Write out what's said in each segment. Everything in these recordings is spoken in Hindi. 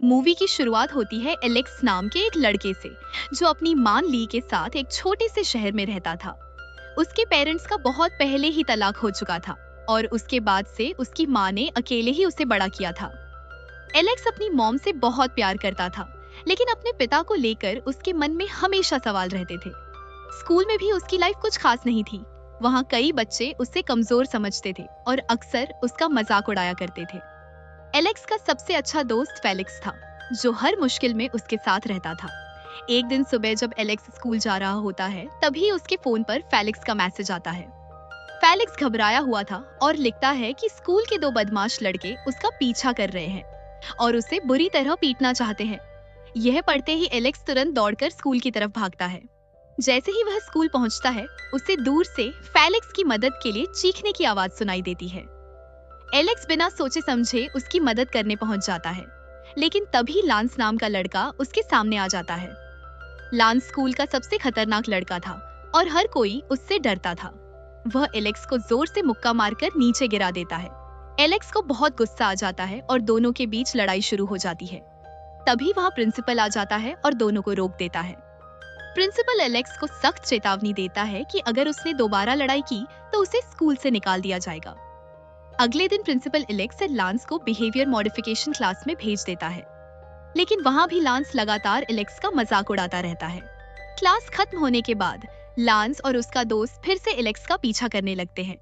मूवी की शुरुआत होती है एलेक्स नाम के एक लड़के से, जो अपनी मां ली के साथ एक छोटे से शहर में रहता था। उसके पेरेंट्स का बहुत पहले ही तलाक हो चुका था और उसके बाद से उसकी मां ने अकेले ही उसे बड़ा किया था। एलेक्स अपनी मॉम से बहुत प्यार करता था, लेकिन अपने पिता को लेकर उसके मन में हमेशा सवाल रहते थे। स्कूल में भी उसकी लाइफ कुछ खास नहीं थी। वहाँ कई बच्चे उसे कमजोर समझते थे और अक्सर उसका मजाक उड़ाया करते थे। एलेक्स का सबसे अच्छा दोस्त फेलिक्स था, जो हर मुश्किल में उसके साथ रहता था। एक दिन सुबह जब एलेक्स स्कूल जा रहा होता है, तभी उसके फोन पर फेलिक्स का मैसेज आता है। फेलिक्स घबराया हुआ था और लिखता है कि स्कूल के दो बदमाश लड़के उसका पीछा कर रहे हैं और उसे बुरी तरह पीटना चाहते हैं। यह पढ़ते ही एलेक्स तुरंत दौड़कर स्कूल की तरफ भागता है। जैसे ही वह स्कूल पहुंचता है, उसे दूर से फेलिक्स की मदद के लिए चीखने की आवाज सुनाई देती है। एलेक्स बिना सोचे समझे उसकी मदद करने पहुंच जाता है, लेकिन तभी लांस नाम का लड़का उसके सामने आ जाता है। लांस स्कूल का सबसे खतरनाक लड़का था और हर कोई उससे डरता था। वह एलेक्स को जोर से मुक्का मारकर नीचे गिरा देता है। एलेक्स को बहुत गुस्सा आ जाता है और दोनों के बीच लड़ाई शुरू हो जाती है। तभी वहां प्रिंसिपल आ जाता है और दोनों को रोक देता है। प्रिंसिपल एलेक्स को सख्त चेतावनी देता है कि अगर उसने दोबारा लड़ाई की तो उसे स्कूल से निकाल दिया जाएगा। अगले दिन प्रिंसिपल एलेक्स और लांस को बिहेवियर मॉडिफिकेशन क्लास में भेज देता है, लेकिन वहां भी लांस लगातार एलेक्स का मजाक उड़ाता रहता है। क्लास खत्म होने के बाद लांस और उसका दोस्त फिर से एलेक्स का पीछा करने लगते हैं।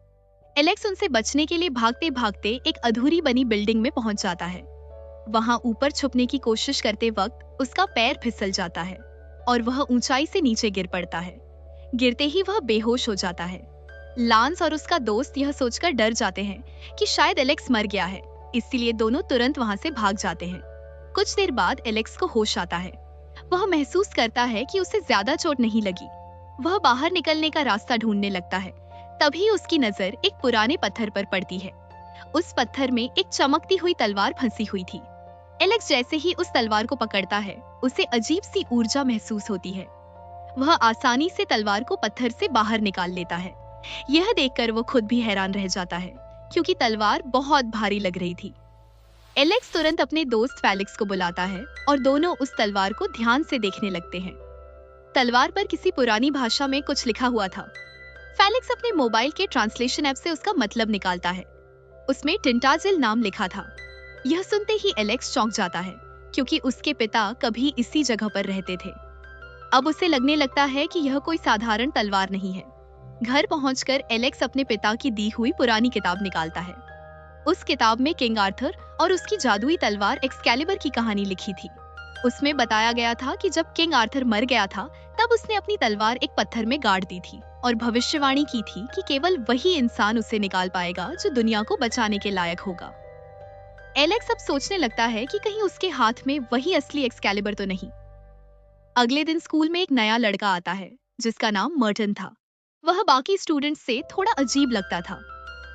एलेक्स उनसे बचने के लिए भागते भागते एक अधूरी बनी बिल्डिंग में पहुंच जाता है। वहां ऊपर छुपने की कोशिश करते वक्त उसका पैर फिसल जाता है और वह ऊंचाई से नीचे गिर पड़ता है। गिरते ही वह बेहोश हो जाता है। लांस और उसका दोस्त यह सोचकर डर जाते हैं कि शायद एलेक्स मर गया है, इसलिए दोनों तुरंत वहां से भाग जाते हैं। कुछ देर बाद एलेक्स को होश आता है। वह महसूस करता है कि उसे ज्यादा चोट नहीं लगी। वह बाहर निकलने का रास्ता ढूंढने लगता है। तभी उसकी नजर एक पुराने पत्थर पर पड़ती है। उस पत्थर में एक चमकती हुई तलवार फंसी हुई थी। एलेक्स जैसे ही उस तलवार को पकड़ता है, उसे अजीब सी ऊर्जा महसूस होती है। वह आसानी से तलवार को पत्थर से बाहर निकाल लेता है। यह देखकर वो खुद भी हैरान रह जाता है, क्योंकि तलवार बहुत भारी लग रही थी। एलेक्स तुरंत अपने दोस्त फेलिक्स को बुलाता है और दोनों उस तलवार को ध्यान से देखने लगते हैं। तलवार पर किसी पुरानी भाषा में कुछ लिखा हुआ था। फेलिक्स अपने मोबाइल के ट्रांसलेशन ऐप से उसका मतलब निकालता है। उसमें टिंटाजिल नाम लिखा था। यह सुनते ही एलेक्स चौंक जाता है, क्योंकि उसके पिता कभी इसी जगह पर रहते थे। अब उसे लगने लगता है कि यह कोई साधारण तलवार नहीं है। घर पहुंचकर एलेक्स अपने पिता की दी हुई पुरानी किताब निकालता है। उस किताब में किंग आर्थर और उसकी जादुई तलवार एक्सकैलिबर की कहानी लिखी थी। उसमें बताया गया था कि जब किंग आर्थर मर गया था, तब उसने अपनी तलवार एक पत्थर में गाड़ दी थी और भविष्यवाणी की थी कि केवल वही इंसान उसे निकाल पाएगा जो दुनिया को बचाने के लायक होगा। एलेक्स अब सोचने लगता है कि कहीं उसके हाथ में वही असली एक्सकैलिबर तो नहीं। अगले दिन स्कूल में एक नया लड़का आता है, जिसका नाम मर्टन था। वह बाकी स्टूडेंट्स से थोड़ा अजीब लगता था।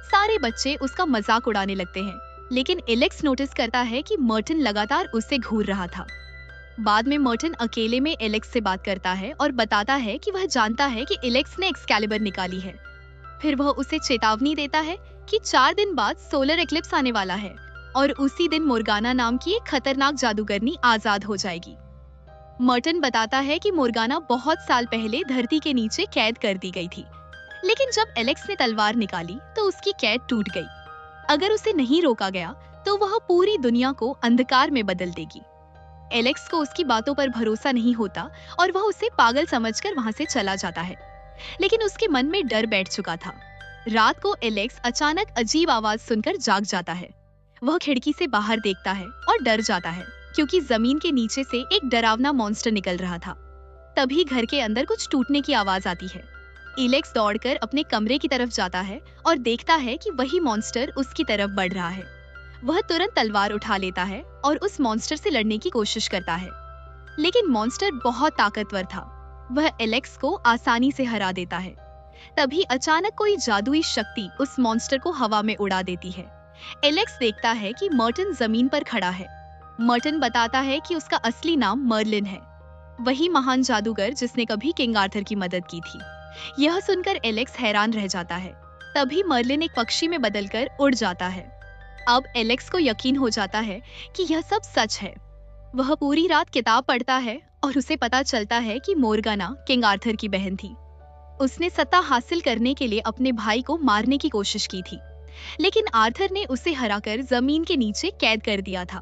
सारे बच्चे उसका मजाक उड़ाने लगते हैं, लेकिन एलेक्स नोटिस करता है कि मर्टन लगातार उससे घूर रहा था। बाद में मर्टन अकेले में एलेक्स से बात करता है और बताता है कि वह जानता है कि एलेक्स ने एक्सकैलिबर निकाली है। फिर वह उसे चेतावनी देता है कि 4 दिन बाद सोलर एक्लिप्स आने वाला है और उसी दिन मोर्गाना नाम की एक खतरनाक जादूगरनी आजाद हो जाएगी। मर्टन बताता है कि मोर्गाना बहुत साल पहले धरती के नीचे कैद कर दी गई थी, लेकिन जब एलेक्स ने तलवार निकाली तो उसकी कैद टूट गई। अगर उसे नहीं रोका गया तो वह पूरी दुनिया को अंधकार में बदल देगी। एलेक्स को उसकी बातों पर भरोसा नहीं होता और वह उसे पागल समझकर वहां से चला जाता है, लेकिन उसके मन में डर बैठ चुका था। रात को एलेक्स अचानक अजीब आवाज सुनकर जाग जाता है। वह खिड़की से बाहर देखता है और डर जाता है, क्योंकि जमीन के नीचे से एक डरावना मॉन्स्टर निकल रहा था। तभी घर के अंदर कुछ टूटने की आवाज आती है। एलेक्स दौड़कर अपने कमरे की तरफ जाता है और देखता है कि वही मॉन्स्टर उसकी तरफ बढ़ रहा है। वह तुरंत तलवार उठा लेता है और उस मॉन्स्टर से लड़ने की कोशिश करता है, लेकिन मॉन्स्टर बहुत ताकतवर था। वह एलेक्स को आसानी से हरा देता है। तभी अचानक कोई जादुई शक्ति उस मॉन्स्टर को हवा में उड़ा देती है। एलेक्स देखता है कि मर्टन जमीन पर खड़ा है। मर्टन बताता है कि उसका असली नाम मर्लिन है, वही महान जादूगर जिसने कभी किंग आर्थर की मदद की थी। यह सुनकर एलेक्स हैरान रह जाता है। तभी मर्लिन एक पक्षी में बदलकर उड़ जाता है। अब एलेक्स को यकीन हो जाता है कि यह सब सच है। वह पूरी रात किताब पढ़ता है और उसे पता चलता है कि मोर्गाना किंग आर्थर की बहन थी। उसने सत्ता हासिल करने के लिए अपने भाई को मारने की कोशिश की थी, लेकिन आर्थर ने उसे हराकर जमीन के नीचे कैद कर दिया था।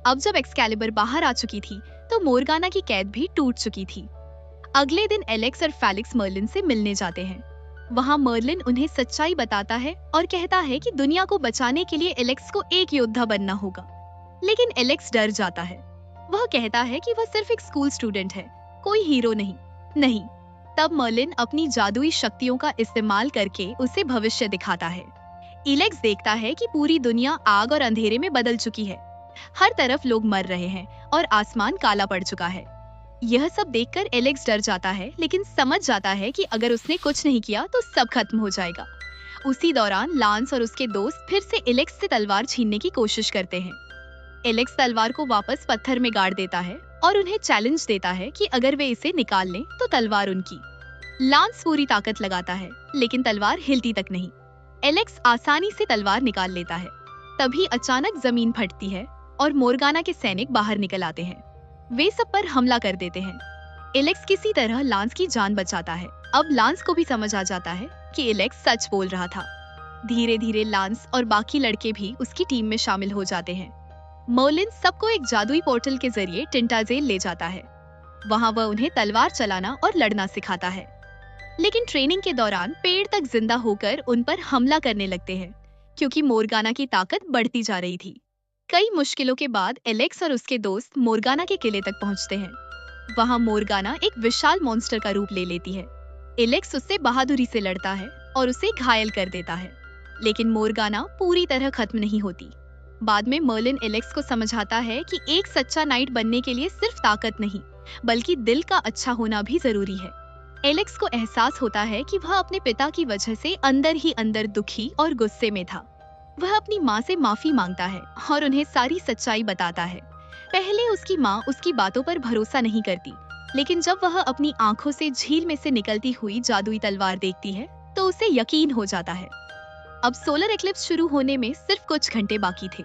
अब जब एक्सकैलिबर बाहर आ चुकी थी, तो मोर्गाना की कैद भी टूट चुकी थी। अगले दिन एलेक्स और फेलिक्स मर्लिन से मिलने जाते हैं। वहां मर्लिन उन्हें सच्चाई बताता है और कहता है कि दुनिया को बचाने के लिए एलेक्स को एक योद्धा बनना होगा। लेकिन एलेक्स डर जाता है। वह कहता है कि वह सिर्फ एक स्कूल स्टूडेंट है, कोई हीरो नहीं। नहीं। तब मर्लिन अपनी जादुई शक्तियों का इस्तेमाल करके उसे भविष्य दिखाता है। एलेक्स देखता है कि पूरी दुनिया आग और अंधेरे में बदल चुकी है। हर तरफ लोग मर रहे हैं और आसमान काला पड़ चुका है। यह सब देखकर एलेक्स डर जाता है, लेकिन समझ जाता है कि अगर उसने कुछ नहीं किया तो सब खत्म हो जाएगा। उसी दौरान लांस और उसके दोस्त फिर से एलेक्स से तलवार छीनने की कोशिश करते हैं। एलेक्स तलवार को वापस पत्थर में गाड़ देता है और उन्हें चैलेंज देता है कि अगर वे इसे निकाल लें तो तलवार उनकी। लांस पूरी ताकत लगाता है, लेकिन तलवार हिलती तक नहीं। एलेक्स आसानी से तलवार निकाल लेता है। तभी अचानक जमीन फटती है और मोर्गाना के सैनिक बाहर निकल आते हैं। वे सब पर हमला कर देते हैं। एलेक्स किसी तरह लांस की जान बचाता है। अब लांस को भी समझ आ जाता है कि एलेक्स सच बोल रहा था। धीरे धीरे लांस और बाकी लड़के भी उसकी टीम में शामिल हो जाते हैं। मर्लिन सबको एक जादुई पोर्टल के जरिए टिंटाजेल ले जाता है। वहां वह उन्हें तलवार चलाना और लड़ना सिखाता है। लेकिन ट्रेनिंग के दौरान पेड़ तक जिंदा होकर उन पर हमला करने लगते हैं, क्योंकि मोर्गाना की ताकत बढ़ती जा रही थी। कई मुश्किलों के बाद एलेक्स और उसके दोस्त मोर्गाना के किले तक पहुंचते हैं। वहां मोर्गाना एक विशाल मॉन्स्टर का रूप ले लेती है। एलेक्स उससे बहादुरी से लड़ता है और उसे घायल कर देता है, लेकिन मोर्गाना पूरी तरह खत्म नहीं होती। बाद में मर्लिन एलेक्स को समझाता है कि एक सच्चा नाइट बनने के लिए सिर्फ ताकत नहीं, बल्कि दिल का अच्छा होना भी जरूरी है। एलेक्स को एहसास होता है कि वह अपने पिता की वजह से अंदर ही अंदर दुखी और गुस्से में था। वह अपनी माँ से माफी मांगता है और उन्हें सारी सच्चाई बताता है। पहले उसकी माँ उसकी बातों पर भरोसा नहीं करती, लेकिन जब वह अपनी आंखों से झील में से निकलती हुई जादुई तलवार देखती है, तो उसे यकीन हो जाता है। अब सोलर एक्लिप्स शुरू होने में सिर्फ कुछ घंटे बाकी थे।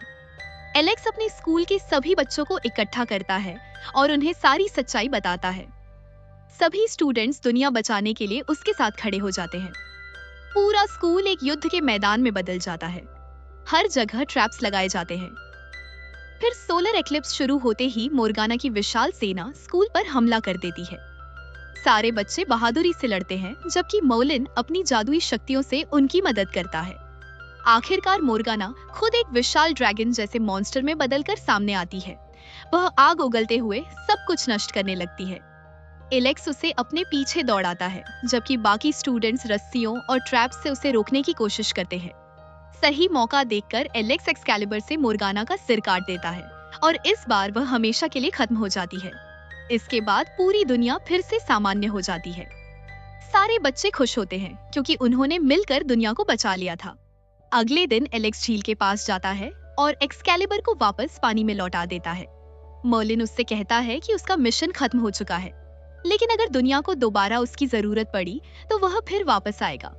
एलेक्स अपने स्कूल के सभी बच्चों को इकट्ठा करता है और उन्हें सारी सच्चाई बताता है। सभी स्टूडेंट्स दुनिया बचाने के लिए उसके साथ खड़े हो जाते हैं। पूरा स्कूल एक युद्ध के मैदान में बदल जाता है। हर जगह ट्रैप्स लगाए जाते हैं। फिर सोलर एक्लिप्स शुरू होते ही मोर्गाना की विशाल सेना स्कूल पर हमला कर देती है। सारे बच्चे बहादुरी से लड़ते हैं, जबकि मर्लिन अपनी जादुई शक्तियों से उनकी मदद करता है। आखिरकार मोर्गाना खुद एक विशाल ड्रैगन जैसे मॉन्स्टर में बदलकर सामने आती है। वह आग उगलते हुए सब कुछ नष्ट करने लगती है। एलेक्स उसे अपने पीछे दौड़ाता है, जबकि बाकी स्टूडेंट्स रस्सियों और ट्रैप्स से उसे रोकने की कोशिश करते हैं। सही मौका देखकर एलेक्स एक्सकैलिबर से मोर्गाना का सिर काट देता है और इस बार वह हमेशा के लिए खत्म हो जाती है। इसके बाद पूरी दुनिया फिर से सामान्य हो जाती है। सारे बच्चे खुश होते हैं क्योंकि उन्होंने मिलकर दुनिया को बचा लिया था। अगले दिन एलेक्स झील के पास जाता है और एक्सकैलिबर को वापस पानी में लौटा देता है। मर्लिन उससे कहता है कि उसका मिशन खत्म हो चुका है, लेकिन अगर दुनिया को दोबारा उसकी जरूरत पड़ी तो वह फिर वापस आएगा।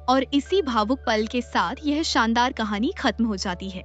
और इसी भावुक पल के साथ यह शानदार कहानी खत्म हो जाती है।